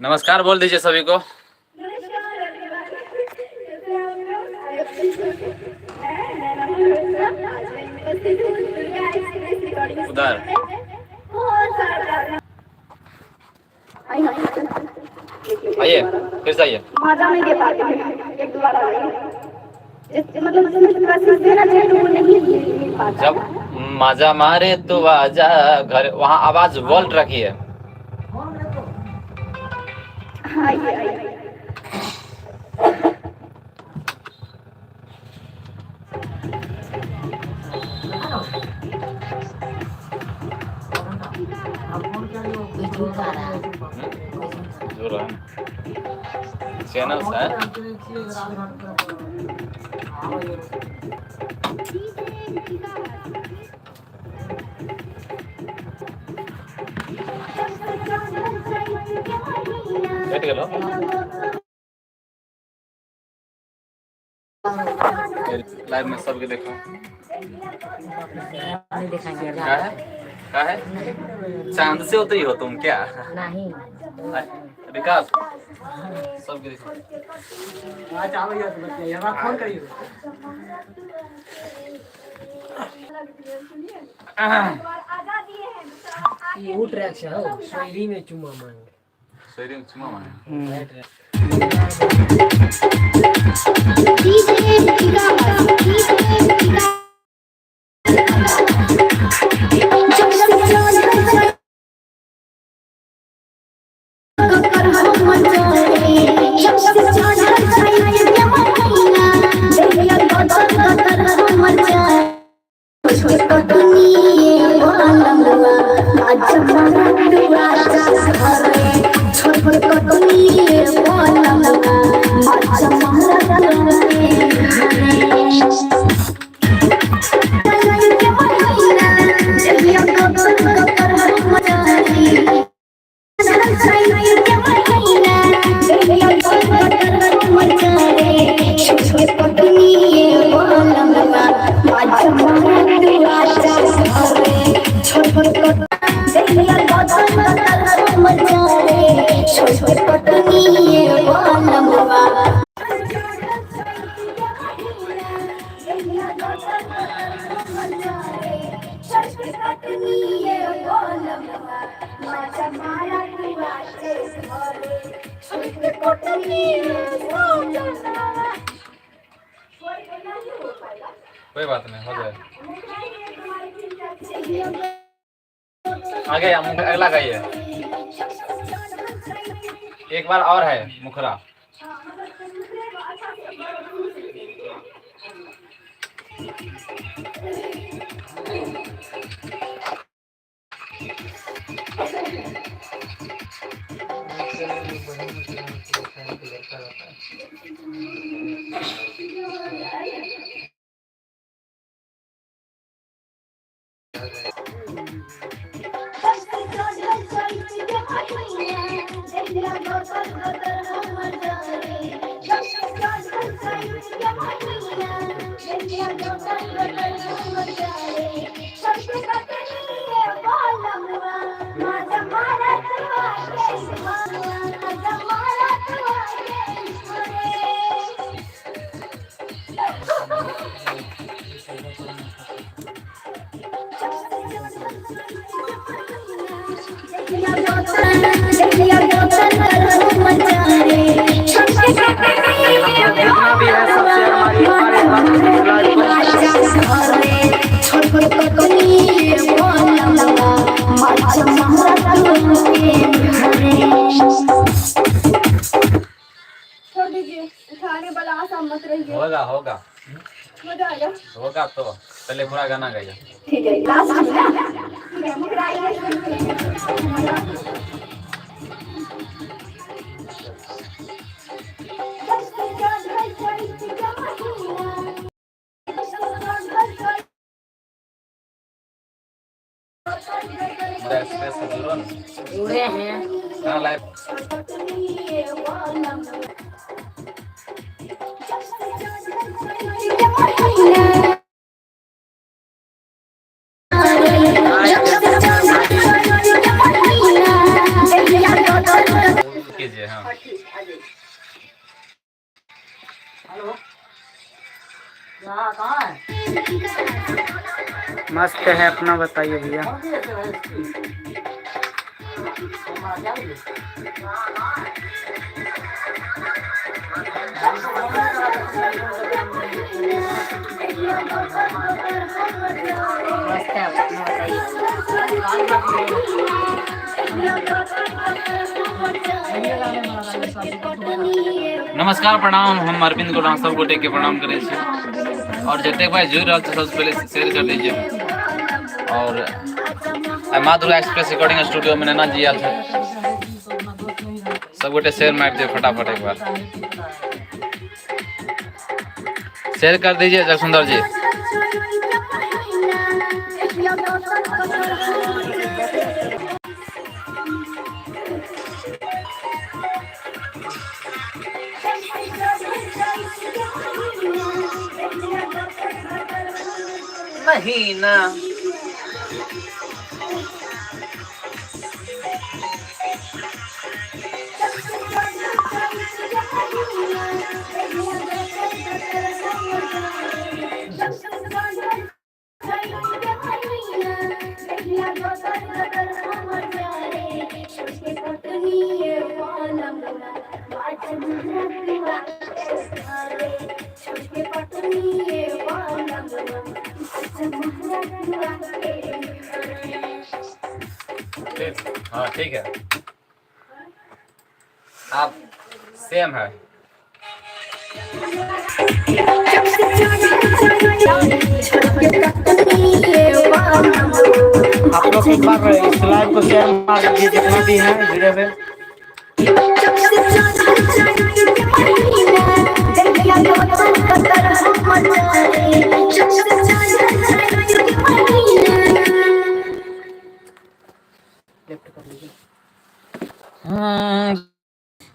नमस्कार बोल दीजिए सभी को। उधर आइए, फिर से आइए। जब माजा मारे तो आजा घर, वहाँ आवाज वोल्ट रखिए। चैनल है बैठ गए लाइव में सबके देखो। क्या है क्या है? चांद से होते ही हो तुम क्या? नहीं विकास सबके देखो। फोन करिए। वो ट्रैक से हो शैली में चुम्मा मांगे। शैली में चुम्मा मांगे। कोई बात नहीं, हो जाए। आगे अगला गाइए। एक बार और है मुखरा। होगा होगा होगा तो पहले पूरा गाना गाइए। ठीक है हैं कहाँ लाइव? कीजिए हाँ। मस्त है, अपना बताइए भैया। मस्त है, अपना नमस्कार प्रणाम, हम अरविंद गोड़ा सब गोटे के प्रणाम करे छी और जते भाई जुड़ रहा है सबसे पहले शेयर कर दीजिए। और माँ दुर्गा एक्सप्रेस रिकॉर्डिंग स्टूडियो में नैना जी आल है, सब गोटे शेयर मार दिए फटाफट एक बार शेयर कर दीजिए जगसुंदर जी। महीना हाँ ठीक है, आप सेम है। आप लोग एक बार इस लाइव को शेयर मार दीजिए जितना भी है जुड़े हुए।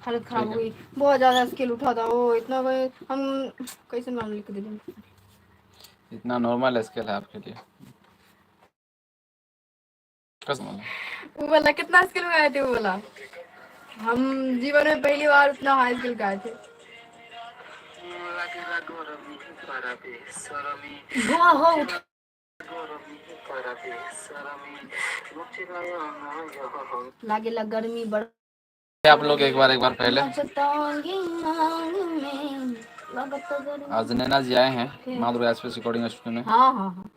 हालत खराब हो गई, बहुत ज्यादा स्केल उठा था वो, इतना हम कैसे नाम लिख दे दें। इतना नॉर्मल स्केल है आपके लिए? वो वाला कितना स्केल में आए थे? वो वाला हम जीवन में पहली बार उतना हाई स्केल का आए थे। लागेला गर्मी बड़। आप लोग एक बार पहले आज नैना जी आए हैं माँ दुर्गा एक्सप्रेस रिकॉर्डिंग स्टूडियो में। हाँ हाँ हाँ,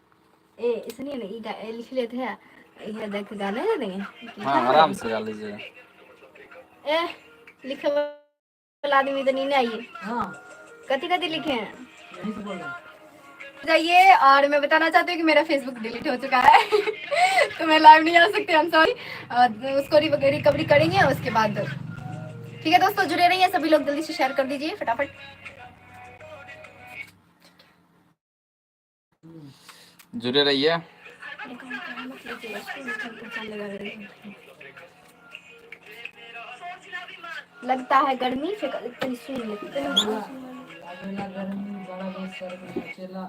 ए इसलिए ना ये लिख लेते हैं, ये देख के गाने दे देंगे। हाँ आराम से गा लीजिए। ए लिखे वाला आदमी तो नहीं आइए। हाँ कथी कथी लिखे हैं यही से बोल रहा हूँ। जाइए। और मैं बताना चाहती हूँ कि मेरा फेसबुक डिलीट हो चुका है तो मैं लाइव नहीं आ सकती, आई एम सॉरी। उसको रिकवरी करेंगे उसके बाद। ठीक है दोस्तों, जुड़े रहिए सभी लोग, जल्दी से शेयर कर दीजिए फटाफट। जुड़े रहिए। लगता है गर्मी फिर सुन लेते हैं। अगला गर्मी बड़ा बेसर चला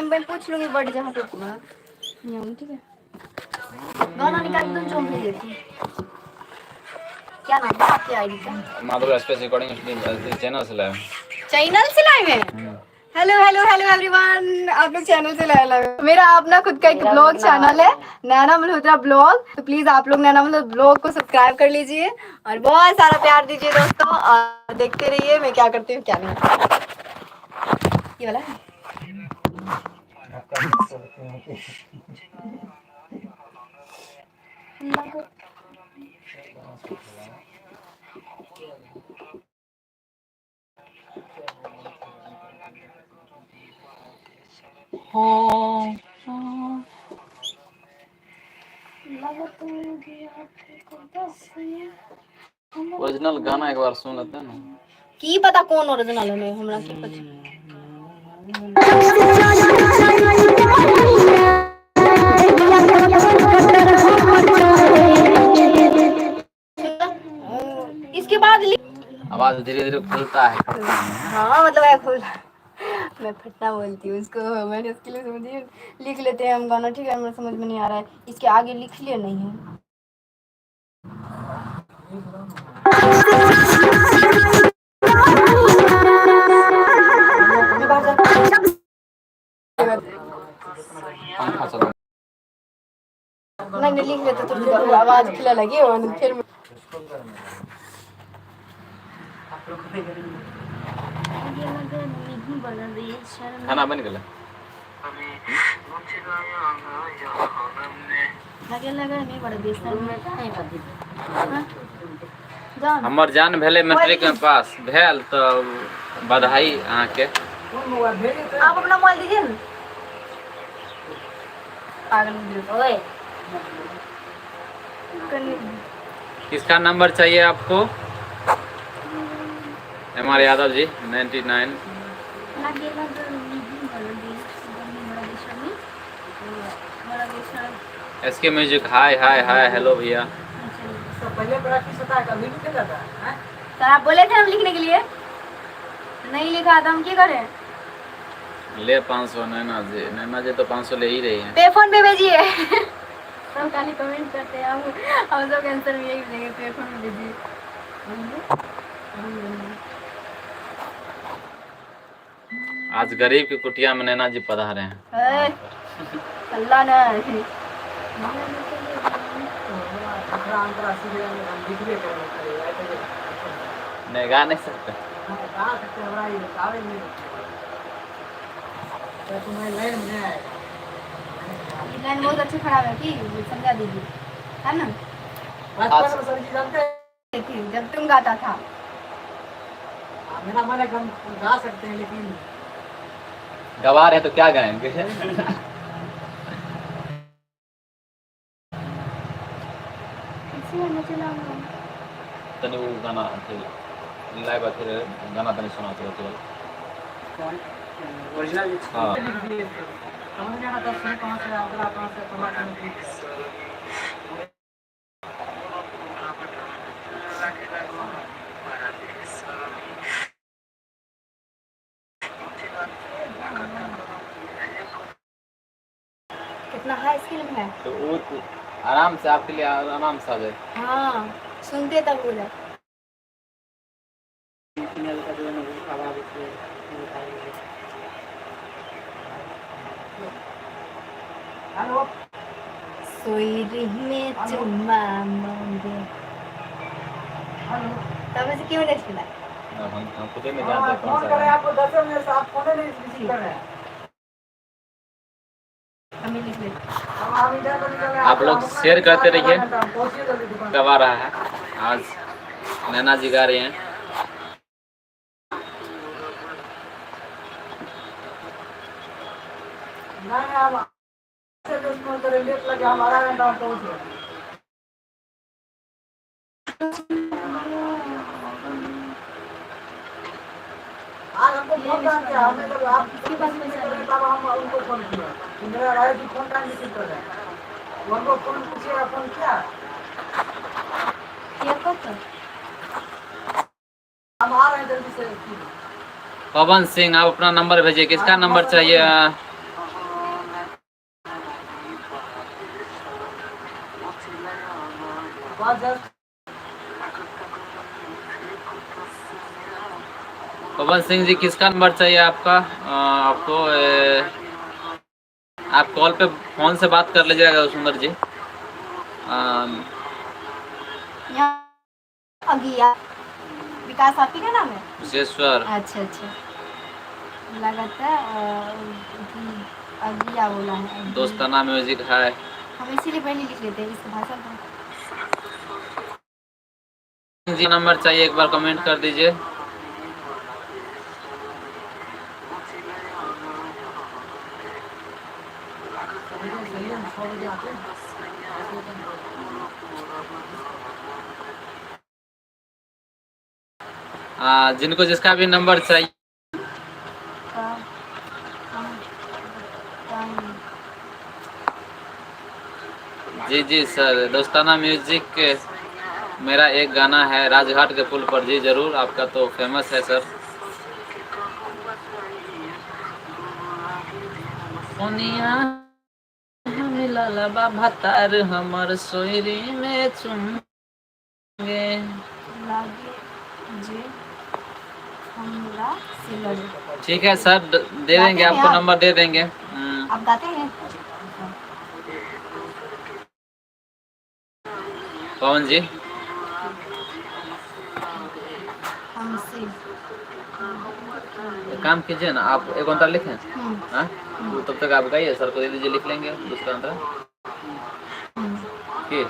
मैं पूछ लूंगी बट जहाँ पे ठीक है। गाना निकाल दो जो भेज देती हूँ। क्या नाम है आपकी आईडी का? माँ दुर्गा एक्सप्रेस रिकॉर्डिंग चैनल से लाए। चैनल से लाए हैं? हेलो हेलो हेलो एवरीवन, आप लोग चैनल से लाए। मेरा अपना खुद का एक ब्लॉग चैनल है, नैना मल्होत्रा ब्लॉग, तो प्लीज आप लोग नैना मल्होत्रा ब्लॉग को सब्सक्राइब कर लीजिए और बहुत सारा प्यार दीजिए दोस्तों, और देखते रहिए मैं क्या करती हूँ क्या नहीं। ये वाला है। ओरिजिनल गाना एक बार सुन लेते हैं ना। की पता कौन ओरिजिनल है, हमरा की पता। आवाज धीरे धीरे खुलता है। हाँ मतलब है खुल। मैं फटना बोलती हूँ उसको, मैंने उसके लिए समझिए लिख लेते हैं हम गाना, ठीक है। मेरे समझ में नहीं आ रहा है, इसके आगे लिख लिया नहीं है। पंखा चला। नहीं लिख लेते तो आवाज खिला लगी और फिर खाना बन गया। हमर जान भेले मैट्रिक में पास भेल तो बधाई अहाँ के। आप अपना मोबाइल दीजिए ना। पागल किसका नंबर चाहिए आपको? MR Yadav ji 99। SK music हाय हाय हाय हेलो भैया। पहले प्रैक्टिस होता है, कभी नहीं खेला था हैं? सर आप बोले थे हम लिखने के लिए, नहीं लिखा था, हम क्या करें? ले 500 नैना जी तो 500 ले ही रही है। पे फोन पे भेजिए। सब खाली कमेंट करते हैं, हम सब आंसर में यही देंगे, पे फोन पे भेजिए। आज गरीब की कुटिया में नैना जी पधारे हैं। अल्लाह ना नहीं गा नहीं सकते। लाइन बहुत अच्छी खराब है, कि समझा दीजिए, है ना। जब तुम गाता था मेरा मन है हम गा सकते हैं, लेकिन गवा रहे तो क्या गाएंगे? तनी वो गाना लाइव फिर गाना तनी सुनाते होते कौन ओरिजिनल हाँ। समझ में आता है कहाँ से अगला कहाँ से कहाँ कितना हाई स्किल में है, तो वो आराम से आपके लिए आराम से आ जाए। हाँ सुनते तब बोला। हेलो सोई रही में चुम्मा मांगे, तब ऐसे क्यों नहीं सुना? हम खुद ही नहीं जानते कौन फोन सा कर रहे हैं गाना। आपको 10 मिनट से, आप फोन नहीं रिसीव कर रहे हैं। हमें लिख लेते। हम इधर तो निकल रहे हैं, आप लोग शेयर करते रहिए। पहुंचिए जल्दी दुकान। गवा रहा है आज नैना जी गा रहे हैं। नहीं हम लेट लगे, हम आधा घंटा में पहुंच गए। आज हमको फोन कर दिया, हमने जब आप इसके पास में चलिए। तब हम उनको फोन किया कि मेरा Rai ji phone time receive कर रहे हैं। वो हमको फोन पूछिएगा, फोन किया ये कब तक? हम आ रहे हैं जल्दी से। पवन सिंह आप अपना नंबर भेजिए। किसका नंबर चाहिए? पवन सिंह जी किसका नंबर चाहिए आपका? आपको आप कॉल पे फोन से बात कर लीजिएगा सुंदर जी। अगिया विकास आपी का नाम है? विशेश्वर। अच्छा अच्छा, लगातार अगिया बोला है। दोस्ताना म्यूजिक है। हम इसीलिए पहले लिख लेते हैं इसका भाषा तो। जी नंबर चाहिए एक बार कमेंट कर दीजिए। जिनको जिसका भी नंबर चाहिए। जी जी सर, दोस्ताना म्यूजिक मेरा एक गाना है राजघाट के पुल पर जी, जरूर, आपका तो फेमस है सर। सोनिया मिलल बा भतार हमर सोयरी में चुंगे। ठीक है सर, दे देंगे आपको, नंबर दे देंगे। आप गाते हैं? पवन जी हमसे एक काम कीजिए ना, आप एक अंतर लिखें। हाँ, तो तब तक आप गाइए, सर को दे दीजिए, लिख लेंगे दूसरा अंतर। ठीक,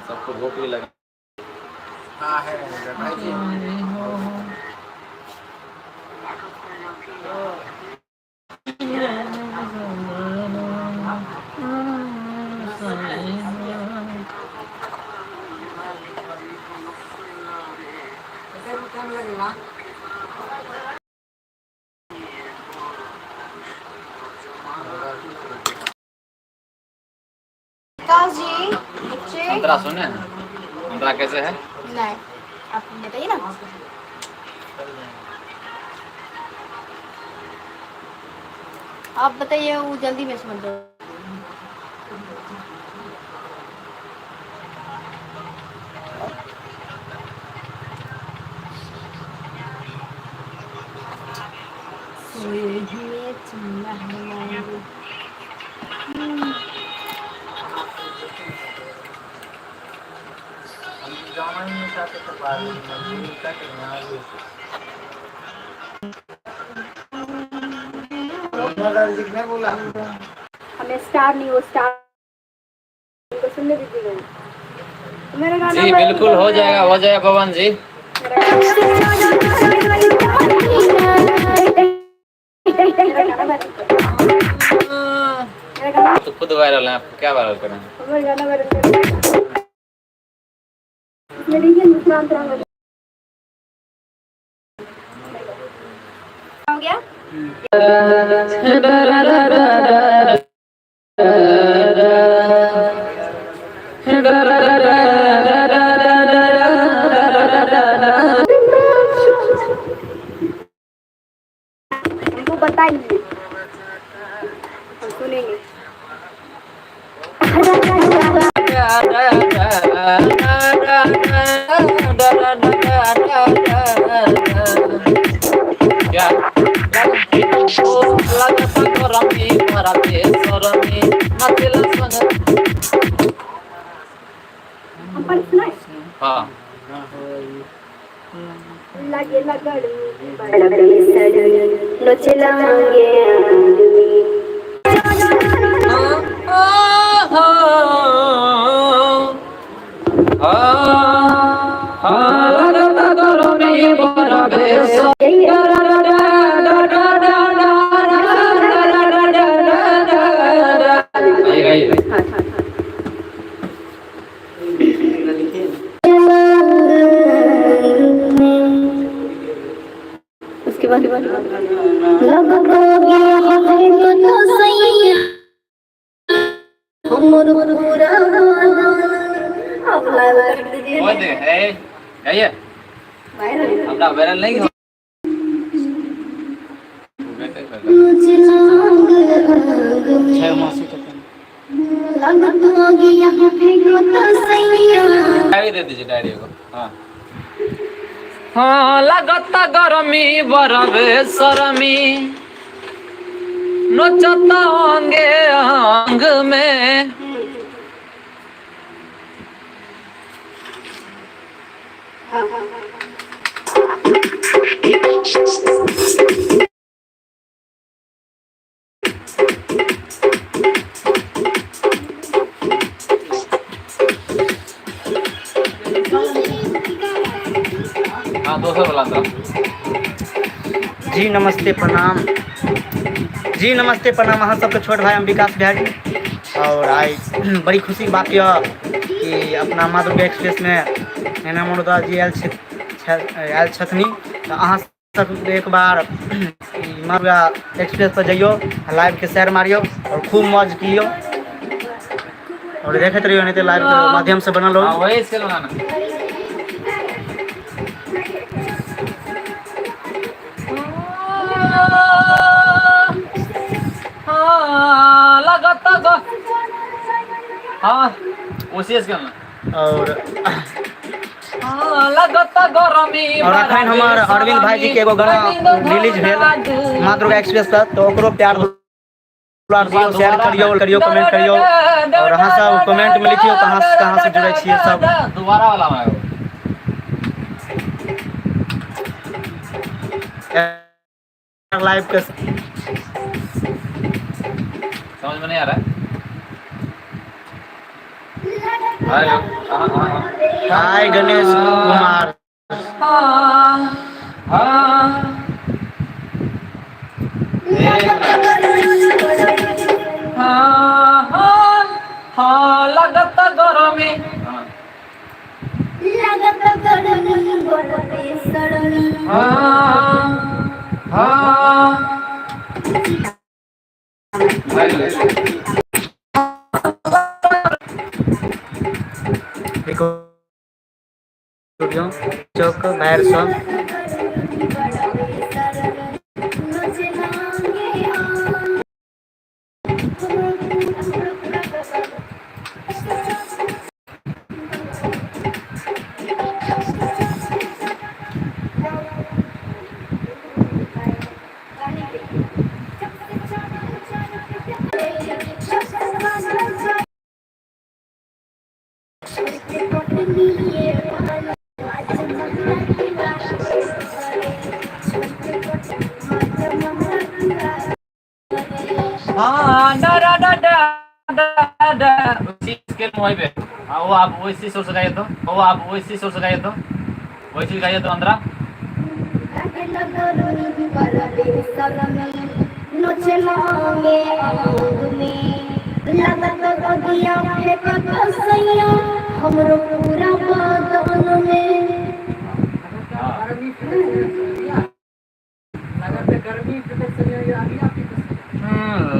सबको भूख भी लगा। हाँ है भाई। टाइम लगेगा। विकास जी बच्चे अंतरा सुने हैं? अंतरा कैसे है? नहीं, आप बताइए ना। आप बताइए, वो जल्दी में समझ लो। जाना ही नहीं चाहते तो बाद में मजबूरी क्या करें आगे। नहीं बोला हमें स्टार नहीं, वो स्टार को सुनने दीजिएगा। तो मेरा गाना जी बिल्कुल हो जाएगा पवन जी। तो खुद वायरल है, आपको क्या वायरल करें? हो गया? हमको बताइए, हम सुनेंगे। क्या हाँ लगे लगड़ी बड़े सड़े नचलाएंगे उसके बाद हमरा वायरल नहीं हो। डायरी दे दीजिए, डायरी को। हाँ हाँ, लगता गरमी बरबे सरमी नोचता अंगे अंग में। हाँ, 200 वाला था। जी नमस्ते प्रणाम। जी नमस्ते प्रणाम, अहाँ सबके छोट भाई हम विकास बिहारी। और आज बड़ी खुशी की बात यह कि अपना माँ दुर्गा एक्सप्रेस में नैना मनोहर जी आयल छथनी। तो अहाँ सब एक बार माँ दुर्गा एक्सप्रेस पर जाइयो, लाइव के शेयर मारियो और खूब मौज कियो। और देखते रहियो नहीं तो लाइव के माध्यम से बनल हाँ हो। वही स्केल गाना। हाँ लगता गो, हाँ उसी स्केल में। और लगता गरमी और अखन हमार अरविंद भाई जी के एगो गाना रिलीज भेल माँ दुर्गा एक्सप्रेस पर, तो ओकरो प्यार दुलार दियो, शेयर करियो कमेंट करियो, और अहाँ सब कमेंट में लिखियो कहाँ से जुड़े छियै सब। दोबारा वाला में लाइव के समझ में नहीं आ रहा है। Hello hi Ganesh Kumar. लगता गरमी चौक बाहर सब वो आप वैसी सोच गाइए तो, वो आप वैसी सोच गाइए तो, वैसी गाइए तो अंदर हमरो पूरा बदन में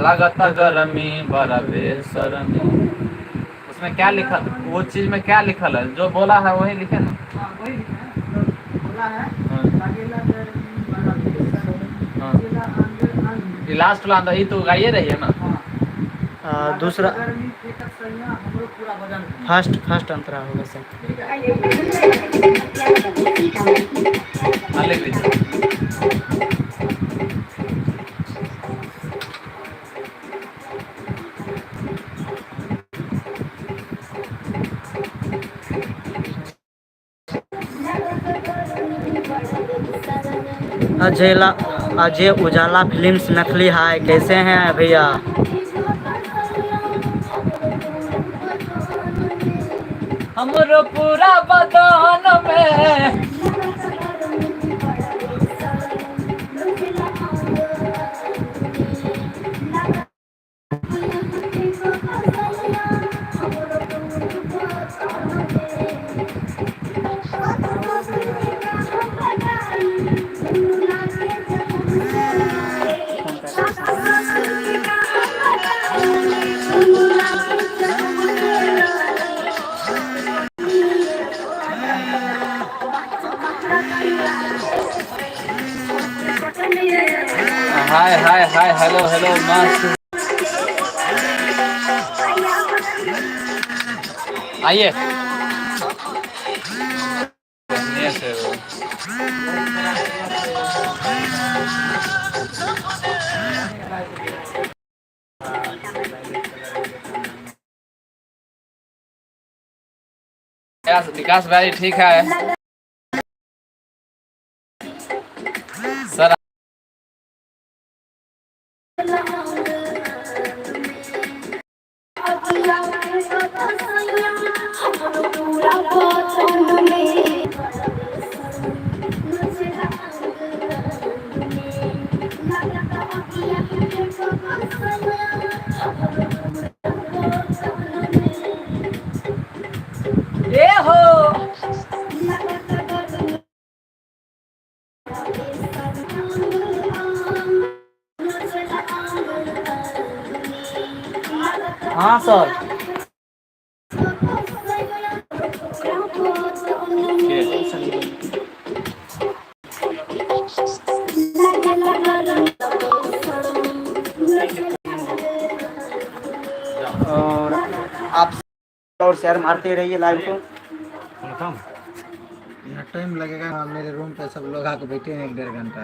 लगता गर्मी बड़ा बेशर्मी। उसमें क्या लिखा, वो चीज में क्या लिखल है, जो बोला है वही लिखे ना। लास्ट वाला अंदर ही तो गाइए रही है ना। दूसरा फर्स्ट अंतरा होगा सर। हाँ लिख लीजिए। अजय उजाला फिल्म्स नकली हाय, कैसे हैं भैया? हमरो पूरा बदन में हाय हेलो मस्त आइए। विकास भाई ठीक है सर। ये हो और शेयर मारते रहिए लाइव को। टाइम लगेगा, मेरे रूम पे सब लोग आके बैठे हैं 1-1.5 घंटा।